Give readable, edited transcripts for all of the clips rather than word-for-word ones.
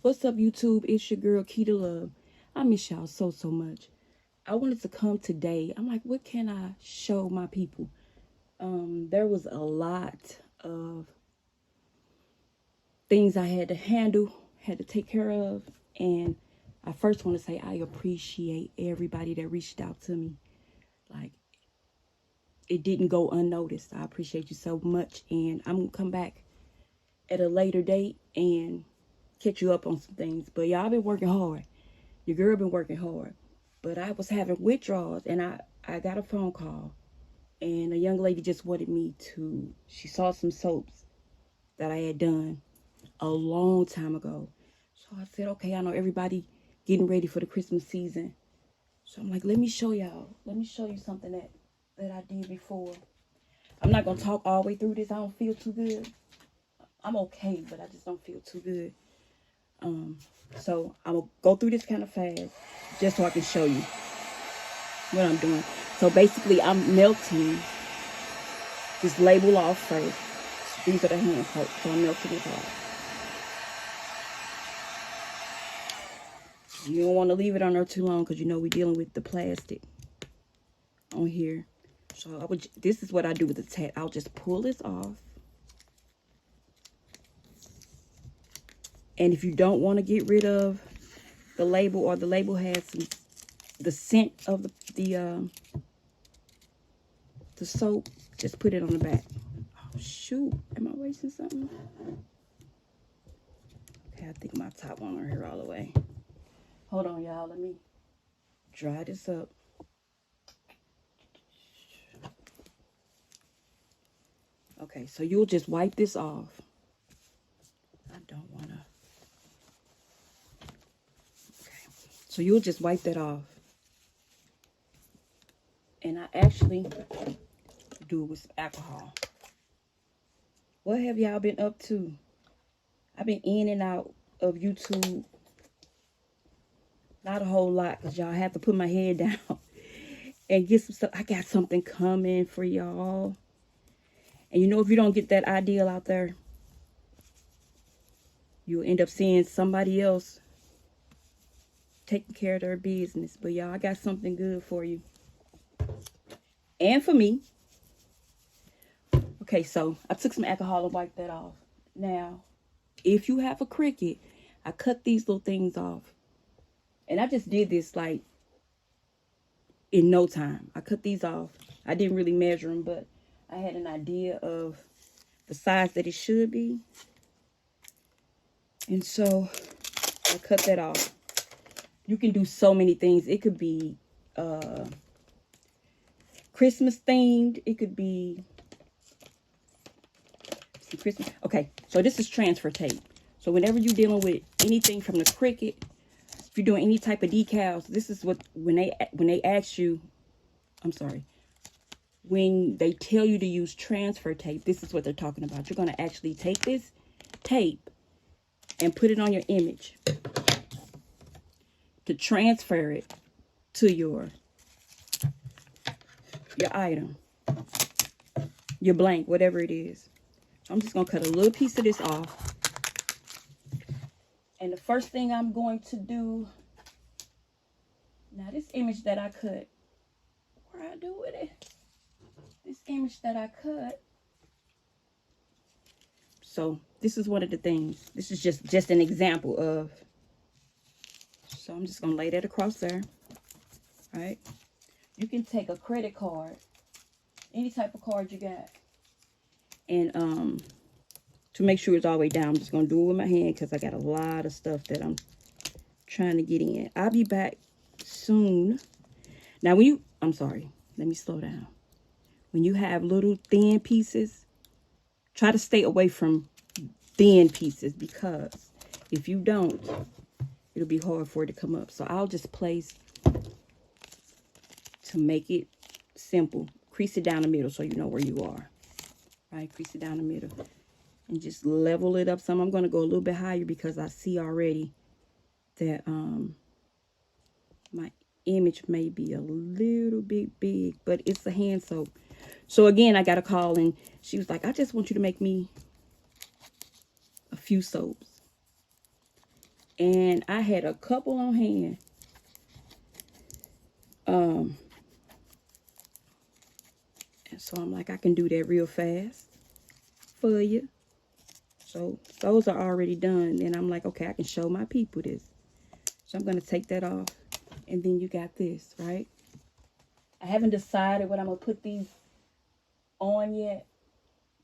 What's up, YouTube? It's your girl, Key to Love. I miss y'all so much. I wanted to come today. I'm like, what can I show my people? There was a lot of things I had to handle, had to take care of. And I first want to say I appreciate everybody that reached out to me. Like, it didn't go unnoticed. I appreciate you so much. And I'm going to come back at a later date and catch you up on some things. But y'all been working hard. Your girl been working hard. But I was having withdrawals, and I got a phone call, and a young lady just wanted me to, she saw some soaps that I had done a long time ago. So I said, okay, I know everybody getting ready for the Christmas season. So I'm like, let me show y'all. Let me show you something that I did before. I'm not going to talk all the way through this. I don't feel too good. I'm okay, but I just don't feel too good. So I'm going to go through this kind of fast just so I can show you what I'm doing. So basically, I'm melting this label off first. These are the hand coats, so I'm melting it off. You don't want to leave it on there too long because you know we're dealing with the plastic on here. So this is what I do with the tat. I'll just pull this off. And if you don't want to get rid of the label, or the label has the scent of the soap, just put it on the back. Oh shoot, am I wasting something? Okay, I think my top won't here all the way. Hold on, y'all, let me dry this up. Okay, so you'll just wipe this off. I don't want to. Okay, so you'll just wipe that off. And I actually do it with some alcohol. What have y'all been up to? I've been in and out of YouTube. Not a whole lot, because y'all have to put my head down and get some stuff. I got something coming for y'all. And you know, if you don't get that ideal out there, you'll end up seeing somebody else taking care of their business. But y'all, I got something good for you. And for me. Okay, so I took some alcohol and wiped that off. Now, if you have a Cricut, I cut these little things off. And I just did this like in no time. I cut these off. I didn't really measure them, but I had an idea of the size that it should be. And so I cut that off. You can do so many things. It could be Christmas themed. It could be some Christmas. Okay, so this is transfer tape. So whenever you're dealing with anything from the Cricut, if you're doing any type of decals, this is what, when they ask you, I'm sorry, when they tell you to use transfer tape, this is what they're talking about. You're going to actually take this tape and put it on your image to transfer it to your item, your blank, whatever it is. I'm just going to cut a little piece of this off. And the first thing I'm going to do, now this image that I cut, what do I do with it? This image that I cut. So this is one of the things. This is just an example of. So I'm just going to lay that across there. All right. You can take a credit card, any type of card you got. And to make sure it's all the way down, I'm just going to do it with my hand because I got a lot of stuff that I'm trying to get in. I'll be back soon. Now, when you, I'm sorry, let me slow down. When you have little thin pieces, try to stay away from thin pieces, because if you don't, it'll be hard for it to come up. So I'll just place, to make it simple, crease it down the middle so you know where you are. Right, crease it down the middle. And just level it up some. I'm going to go a little bit higher because I see already that my image may be a little bit big, but it's a hand soap. So again, I got a call, and she was like, I just want you to make me a few soaps. And I had a couple on hand. So I'm like, I can do that real fast for you. So those are already done. And I'm like, okay, I can show my people this. So I'm going to take that off. And then you got this, right? I haven't decided what I'm going to put these on yet.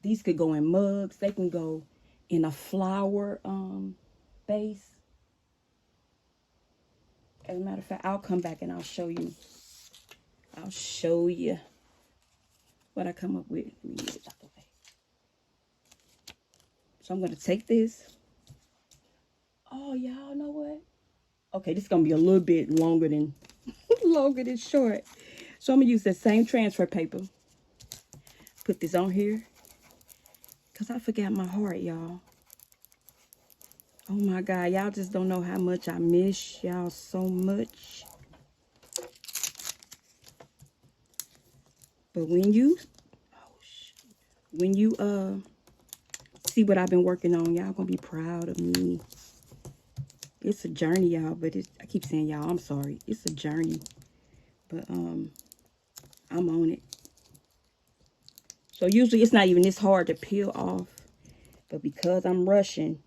These could go in mugs. They can go in a flower base. As a matter of fact, I'll come back and I'll show you. I'll show you what I come up with. Let me get it out the way. So I'm going to take this. Oh, y'all know what? Okay, this is going to be a little bit longer than short. So I'm going to use that same transfer paper. Put this on here. Because I forgot my heart, y'all. Oh, my God. Y'all just don't know how much I miss y'all so much. But when you see what I've been working on, y'all going to be proud of me. It's a journey, y'all. But I keep saying y'all, I'm sorry. It's a journey. But I'm on it. So usually it's not even this hard to peel off. But because I'm rushing,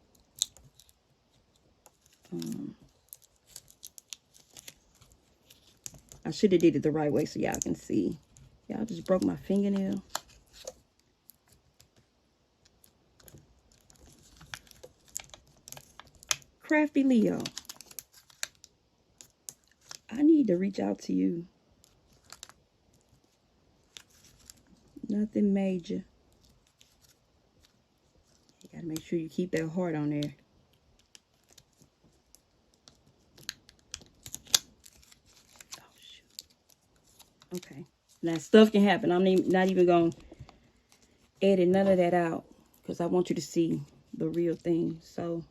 I should have did it the right way so y'all can see. Y'all just broke my fingernail. Crafty Leo, I need to reach out to you. Nothing major. You gotta make sure you keep that heart on there. Oh, shoot. Okay. Now, stuff can happen. I'm not even going to edit none of that out because I want you to see the real thing. So,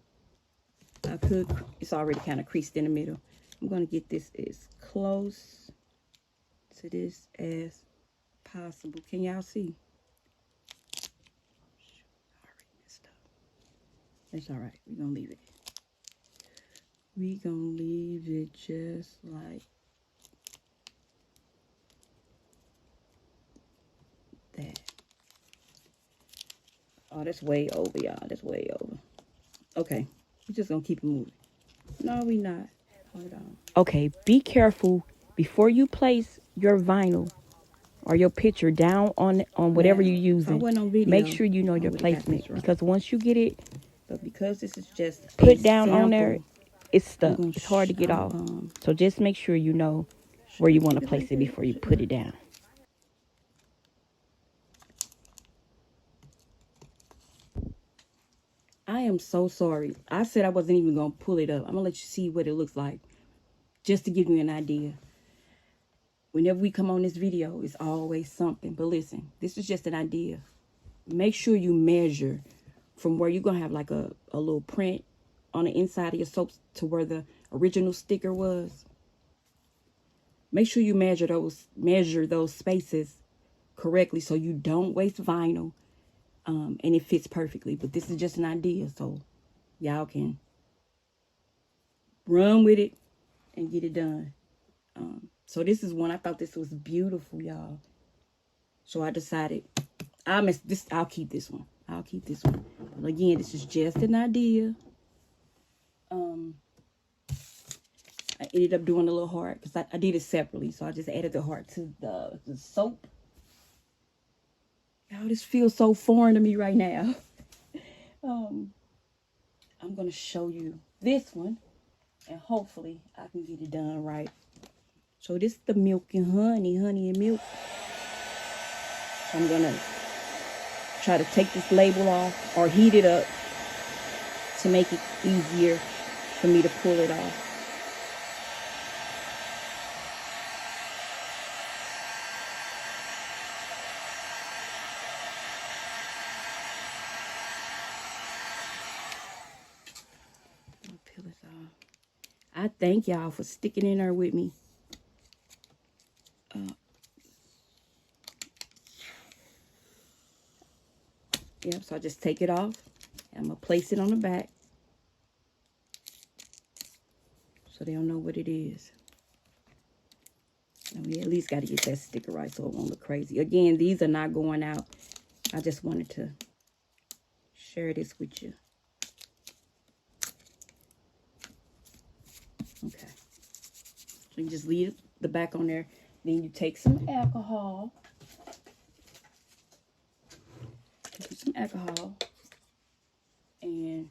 it's already kind of creased in the middle. I'm going to get this as close to this as possible. Can y'all see? I already messed up. That's all right. We're going to leave it. We're going to leave it just like that. Oh, that's way over, y'all. That's way over. Okay. We're just going to keep it moving. No, we not. Hold on. Okay, be careful before you place your vinyl or your picture down on whatever you're using. Make sure you know your placement because once you get it, but because this is just put down on there, it's stuck. It's hard to get off. So just make sure you know where you want to place it before you put it down. I am so sorry. I said I wasn't even going to pull it up. I'm going to let you see what it looks like just to give you an idea. Whenever we come on this video, it's always something. But listen, this is just an idea. Make sure you measure from where you're going to have like a little print on the inside of your soaps to where the original sticker was. Make sure you measure those spaces correctly so you don't waste vinyl and it fits perfectly. But this is just an idea, so y'all can run with it and get it done. So this is one. I thought this was beautiful, y'all. So I decided I'll keep this one. I'll keep this one. But again, this is just an idea. I ended up doing a little heart because I did it separately. So I just added the heart to the soap. Y'all, this feels so foreign to me right now. I'm going to show you this one. And hopefully I can get it done right. So this is the milk and honey and milk. So I'm going to try to take this label off or heat it up to make it easier for me to pull it off. I'll peel this off. I thank y'all for sticking in there with me. Yep, so I just take it off. And I'm going to place it on the back. so they'll know what it is. And we at least got to get that sticker right so it won't look crazy. Again, these are not going out. I just wanted to share this with you. Okay. So you just leave the back on there. Then you take some alcohol. Put some alcohol. And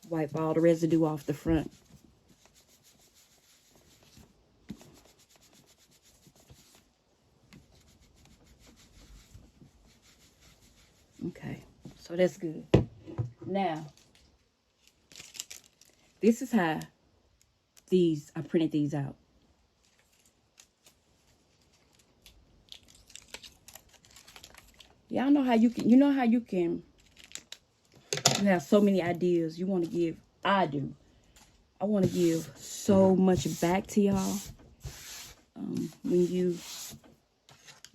wipe all the residue off the front. Okay, so that's good. Now, this is how I printed these out. Y'all know how you can, you have so many ideas you want to give. I do. I want to give so much back to y'all. When you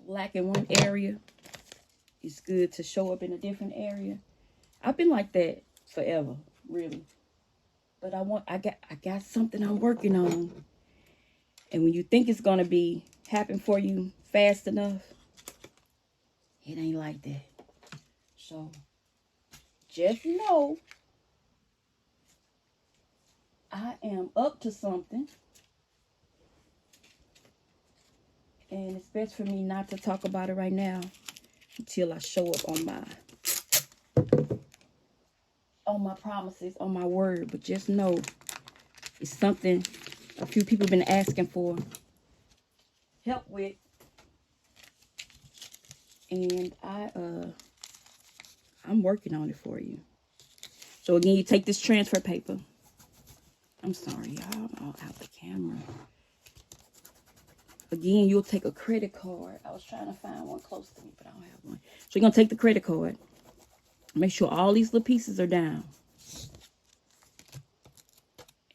lack in one area, it's good to show up in a different area. I've been like that forever, really. But I got something I'm working on. And when you think it's gonna happen for you fast enough, it ain't like that. So just know I am up to something. And it's best for me not to talk about it right now until I show up on my promises, on my word. But just know it's something a few people have been asking for help with. And I'm working on it for you. So again, you take this transfer paper. I'm sorry, y'all, I'm all out the camera. Again, you'll take a credit card. I was trying to find one close to me, but I don't have one. So you're going to take the credit card. Make sure all these little pieces are down.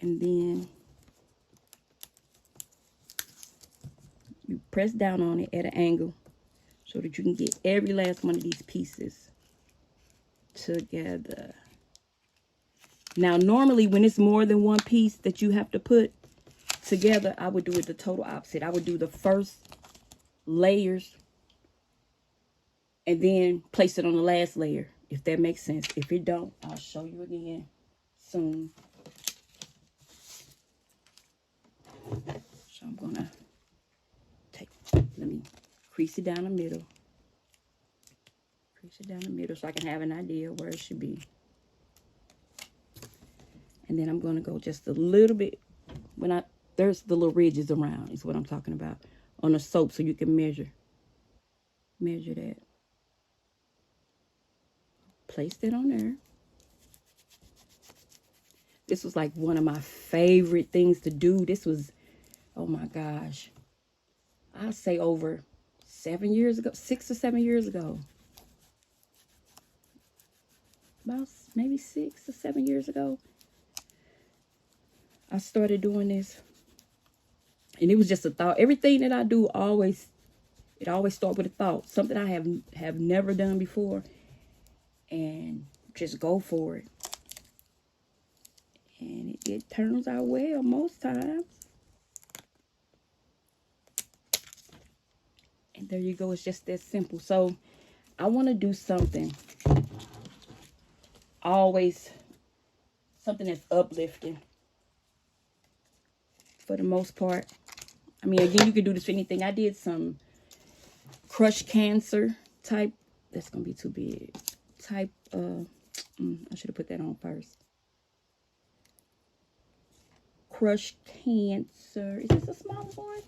And then you press down on it at an angle so that you can get every last one of these pieces together. Now, normally when it's more than one piece that you have to put together, I would do it the total opposite. I would do the first layers and then place it on the last layer, if that makes sense. If it don't, I'll show you again soon. So I'm gonna let me crease it down the middle. Crease it down the middle so I can have an idea where it should be. And then I'm gonna go just a little bit there's the little ridges around is what I'm talking about on the soap, so you can measure that. Place that on there. This was like one of my favorite things to do. This was, oh my gosh, I'll say over 7 years ago, 6 or 7 years ago. About maybe 6 or 7 years ago, I started doing this. And it was just a thought. Everything that I do it always starts with a thought. Something I have never done before. And just go for it. And it turns out well most times. And there you go. It's just that simple. So I want to do something. Always something that's uplifting. For the most part. I mean, again, you can do this for anything. I did some crushed cancer type. That's going to be too big. Type, I should have put that on first. Crushed cancer. Is this a small one?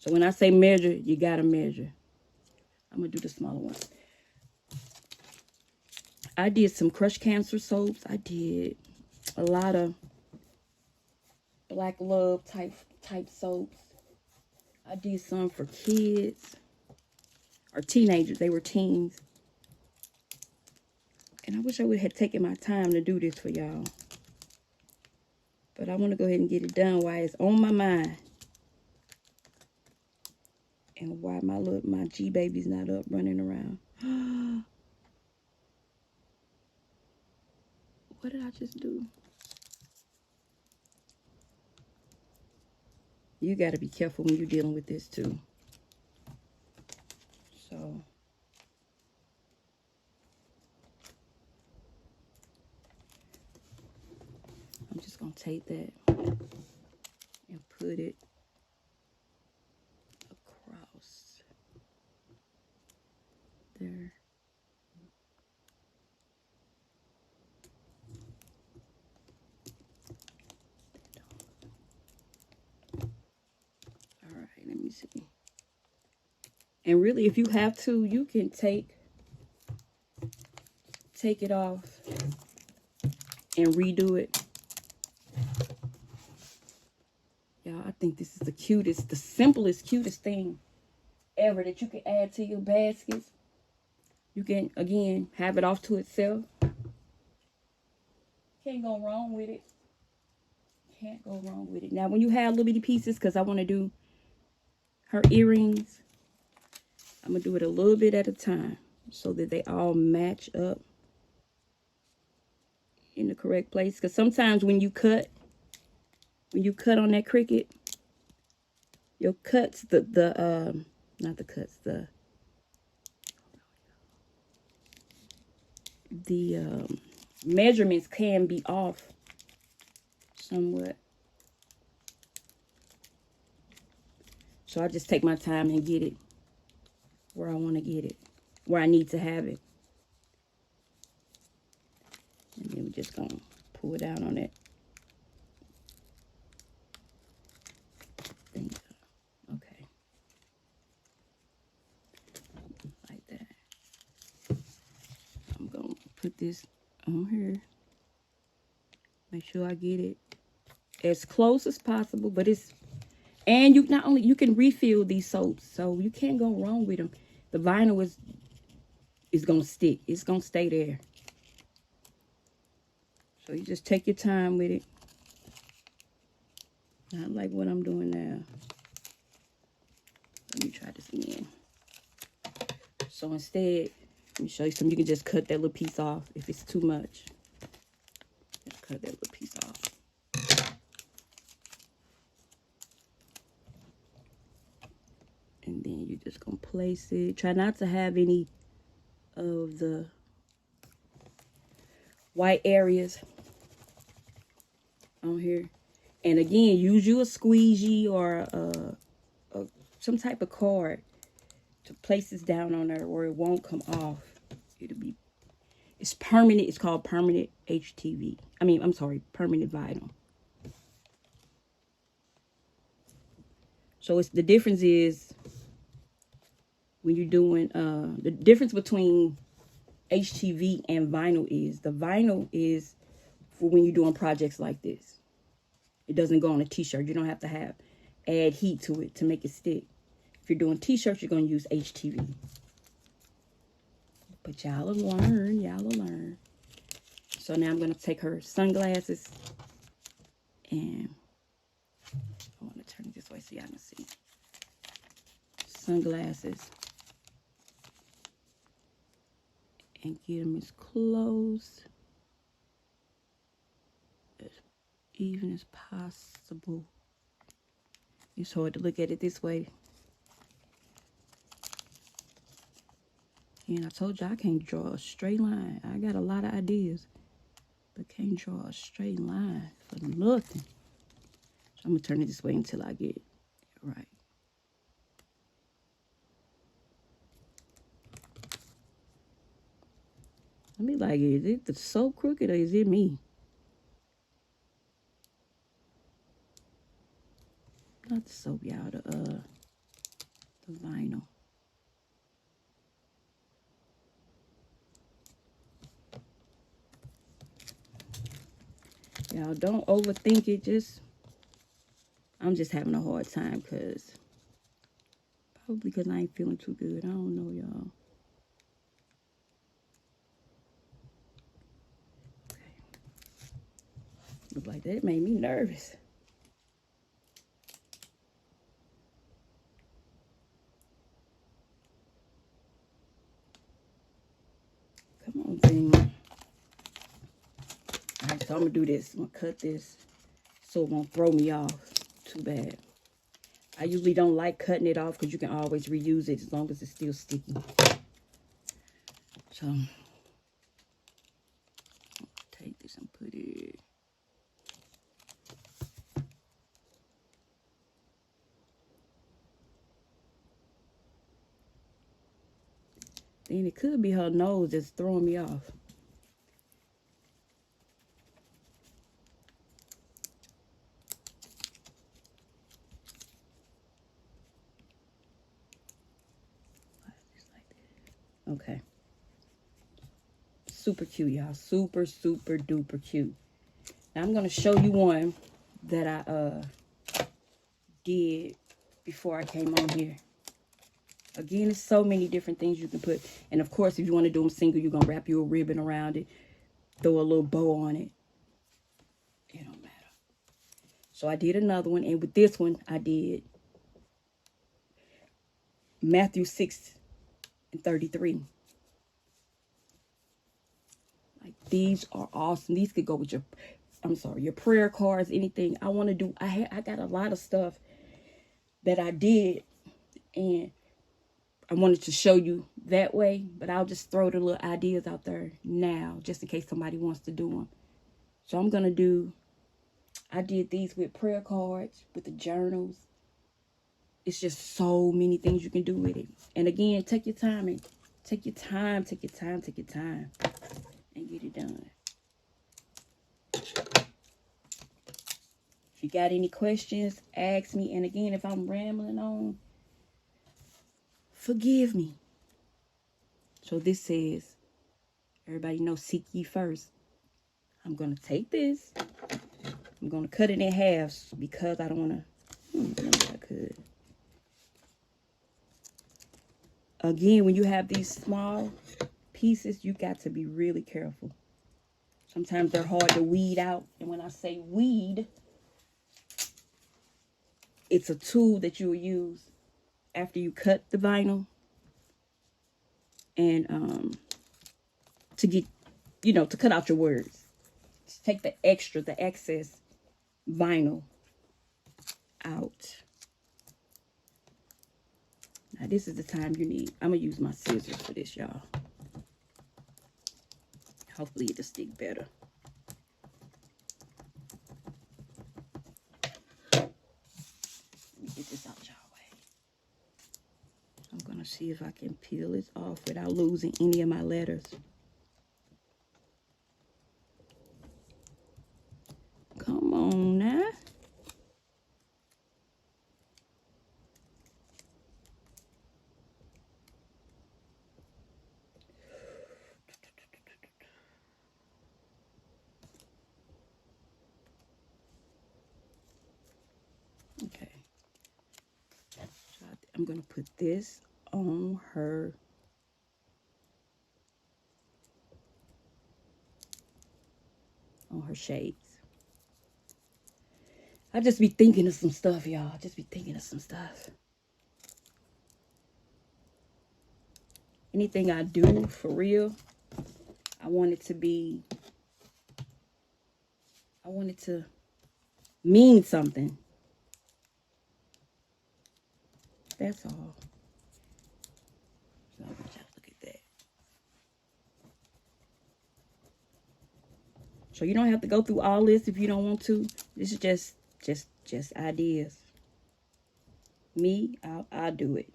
So when I say measure, you got to measure. I'm going to do the smaller one. I did some crushed cancer soaps. I did a lot of Black Love type soaps. I did some for kids or teenagers. They were teens. And I wish I would have taken my time to do this for y'all. But I want to go ahead and get it done while it's on my mind. And why my G baby's not up running around. What did I just do? You got to be careful when you're dealing with this too. So I'm just going to take that and put it across there. All right, let me see. And really, if you have to, you can take it off and redo it. Y'all, I think this is the cutest, the simplest, cutest thing ever that you can add to your baskets. You can, again, have it off to itself. Can't go wrong with it. Can't go wrong with it. Now, when you have little bitty pieces, because I want to do her earrings, I'm going to do it a little bit at a time so that they all match up in the correct place. Because sometimes when you cut on that Cricut, your cuts, not the cuts, the measurements can be off somewhat. So I just take my time and get it where I want to get it, where I need to have it. And then we're just going to pull down on it. Okay. Like that. I'm going to put this on here. Make sure I get it as close as possible, but it's, and you not only, you can refill these soaps, so you can't go wrong with them. The vinyl is going to stick. It's going to stay there. So you just take your time with it. Not like what I'm doing now. Let me try this again. So instead, let me show you something. You can just cut that little piece off if it's too much. Just cut that little piece off. And then you're just going to place it. Try not to have any of the white areas on here. And again, use you a squeegee or some type of card to place this down on there where it won't come off. It's permanent. It's called permanent HTV. I'm sorry, permanent vinyl. So the difference is when you're doing, the difference between HTV and vinyl is, the vinyl is for when you're doing projects like this. It doesn't go on a t-shirt. You don't have to add heat to it to make it stick. If you're doing t-shirts, you're going to use HTV. But y'all will learn. Y'all will learn. So now I'm going to take her sunglasses. And I want to turn it this way so y'all can see. Sunglasses. And get them as close, as even as possible. It's hard to look at it this way. And I told you I can't draw a straight line. I got a lot of ideas, but can't draw a straight line for nothing. So I'm going to turn it this way until I get it right. I mean, like, is it so crooked or is it me? Not the soap, y'all, the vinyl. Y'all don't overthink it. I'm just having a hard time probably because I ain't feeling too good. I don't know, y'all. Okay. Look like that made me nervous. Come on, thing. So I'm going to do this. I'm going to cut this so it won't throw me off too bad. I usually don't like cutting it off because you can always reuse it as long as it's still sticky. So, take this and put it. Then it could be her nose that's throwing me off. Okay. Super cute, y'all. Super, super duper cute. Now I'm going to show you one that I did before I came on here. Again, there's so many different things you can put. And of course, if you want to do them single, you're going to wrap you a ribbon around it. Throw a little bow on it. It don't matter. So I did another one. And with this one, I did Matthew 6:33. Like, these are awesome. These could go with your, your prayer cards, anything. I want to do, I got a lot of stuff that I did. And I wanted to show you that way, but I'll just throw the little ideas out there now, just in case somebody wants to do them. So I'm going to do, I did these with prayer cards, with the journals. It's just so many things you can do with it. And again, take your time and take your time and get it done. If you got any questions, ask me. And again, if I'm rambling on, forgive me. So this says, everybody knows, seek ye first. I'm going to take this. I'm going to cut it in half because I don't want to. Maybe I could. Again, when you have these small pieces, you got to be really careful. Sometimes they're hard to weed out. And when I say weed, it's a tool that you will use after you cut the vinyl. And to get, to cut out your words. Just take the excess vinyl out. Now this is the time you need. I'm going to use my scissors for this, y'all. Hopefully it'll stick better. Let me get this out y'all way. I'm going to see if I can peel this off without losing any of my letters. Come on now. Okay. So I'm going to put this on her shades. I just be thinking of some stuff, y'all. Just be thinking of some stuff. Anything I do for real, I want it to mean something. That's all. So I want y'all to look at that. So you don't have to go through all this if you don't want to. This is just ideas. Me, I'll do it.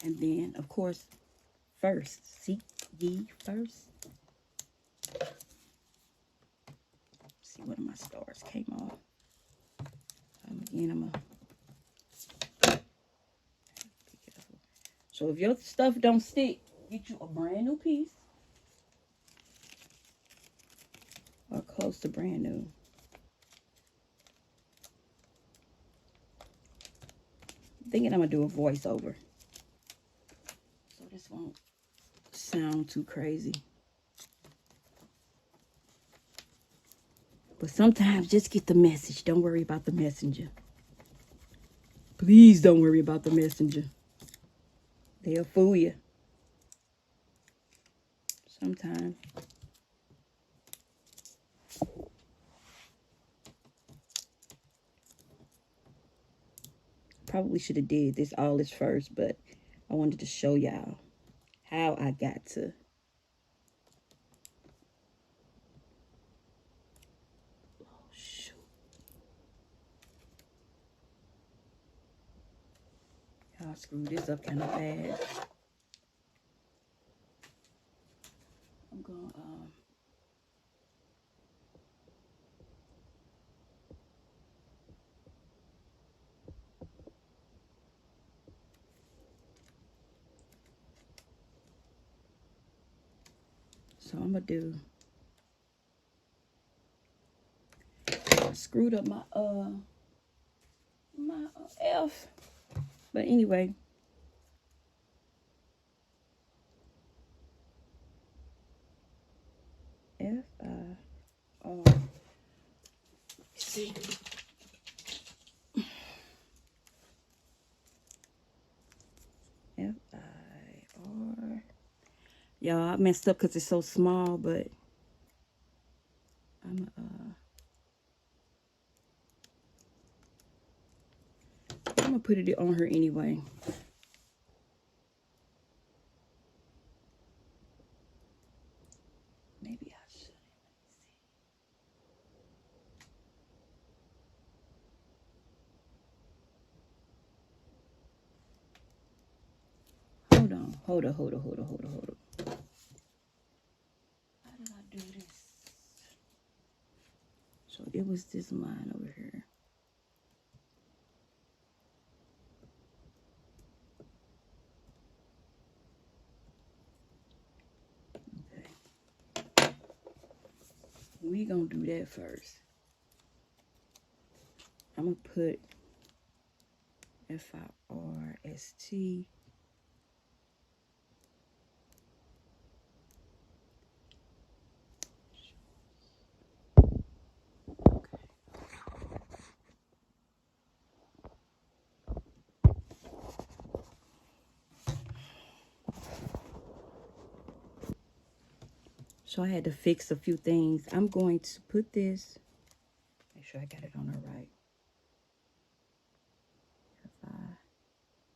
And then, of course, first, seek ye first. See, one of my stars came off. Again, I'm gonna be careful. So if your stuff don't stick, get you a brand new piece. Or close to brand new. I'm thinking I'm gonna do a voiceover. So this won't sound too crazy. But sometimes just get the message. Don't worry about the messenger. Please don't worry about the messenger. They'll fool you. Sometimes. probably should have did this all this first, but I wanted to show y'all how I got to. Oh, shoot. Y'all screwed this up kind of bad. I'm going so I'm gonna do. I screwed up my F, but anyway. F-I-R. See. F-I-R. Y'all, I messed up because it's so small, but I'm gonna put it on her anyway. Maybe I should. Hold on. Hold on. How did I do this? So it was this line over here. Okay. We gonna do that first. I'm gonna put F-I-R-S-T. So I had to fix a few things. I'm going to put this, make sure I got it on the right.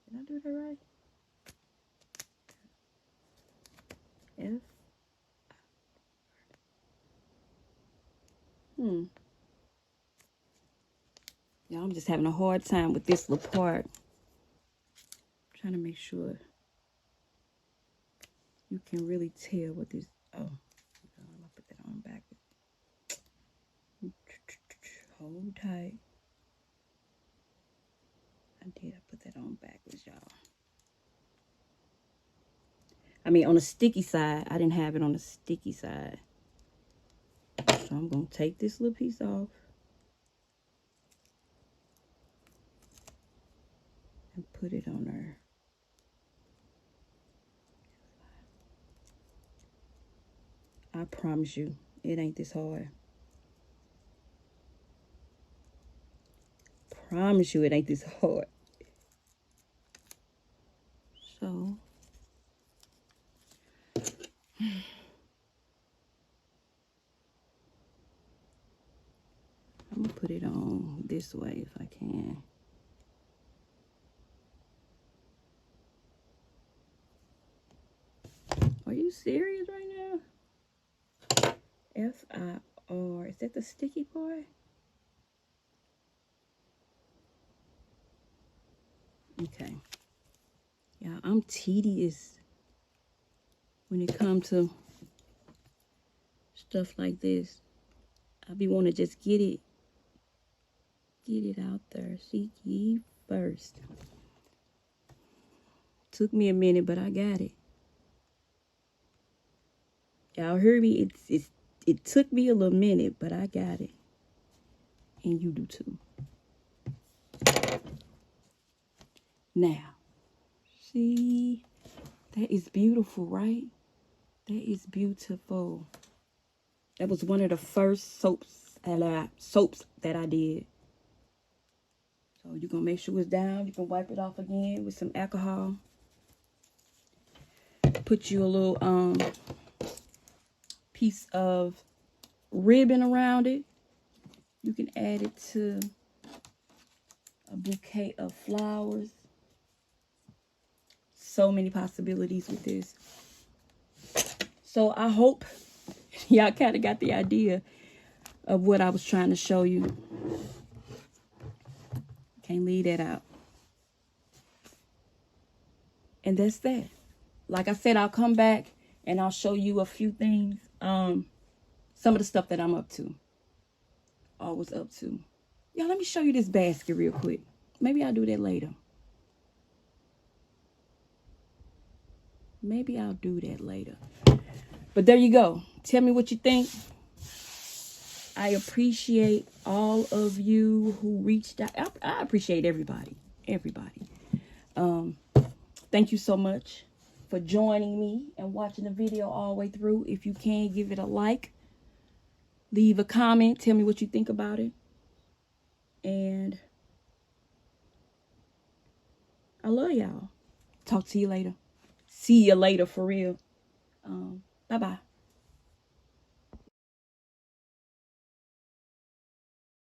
Did I do that right? F. Yeah, I'm just having a hard time with this little part. I'm trying to make sure you can really tell what this. Oh, I'm gonna put that on backwards. Hold tight. I put that on backwards, y'all. I mean, on the sticky side, I didn't have it on the sticky side. So I'm gonna take this little piece off and put it on there. I promise you, it ain't this hard. Promise you, it ain't this hard. So, I'm gonna put it on this way if I can. Are you serious right now? F-I-R. Is that the sticky part? Okay. Yeah, I'm tedious when it comes to stuff like this. I be want to just get it out there. Seek ye first. Took me a minute, but I got it. Y'all heard me? It took me a little minute, but I got it. And you do too. Now, see, that is beautiful, right? That is beautiful. That was one of the first soaps that I did. So you're gonna make sure it's down. You can wipe it off again with some alcohol. Put you a little piece of ribbon around it. You can add it to a bouquet of flowers. So many possibilities with this. So I hope y'all kind of got the idea of what I was trying to show you. Can't leave that out. And that's that. Like I said, I'll come back and I'll show you a few things. Some of the stuff that I'm up to. Always up to. Y'all, let me show you this basket real quick. Maybe I'll do that later. Maybe I'll do that later. But there you go. Tell me what you think. I appreciate all of you who reached out. I appreciate everybody. Everybody. Thank you so much for joining me and watching the video all the way through. If you can, give it a like. Leave a comment. Tell me what you think about it. And I love y'all. Talk to you later. See you later for real. Bye-bye.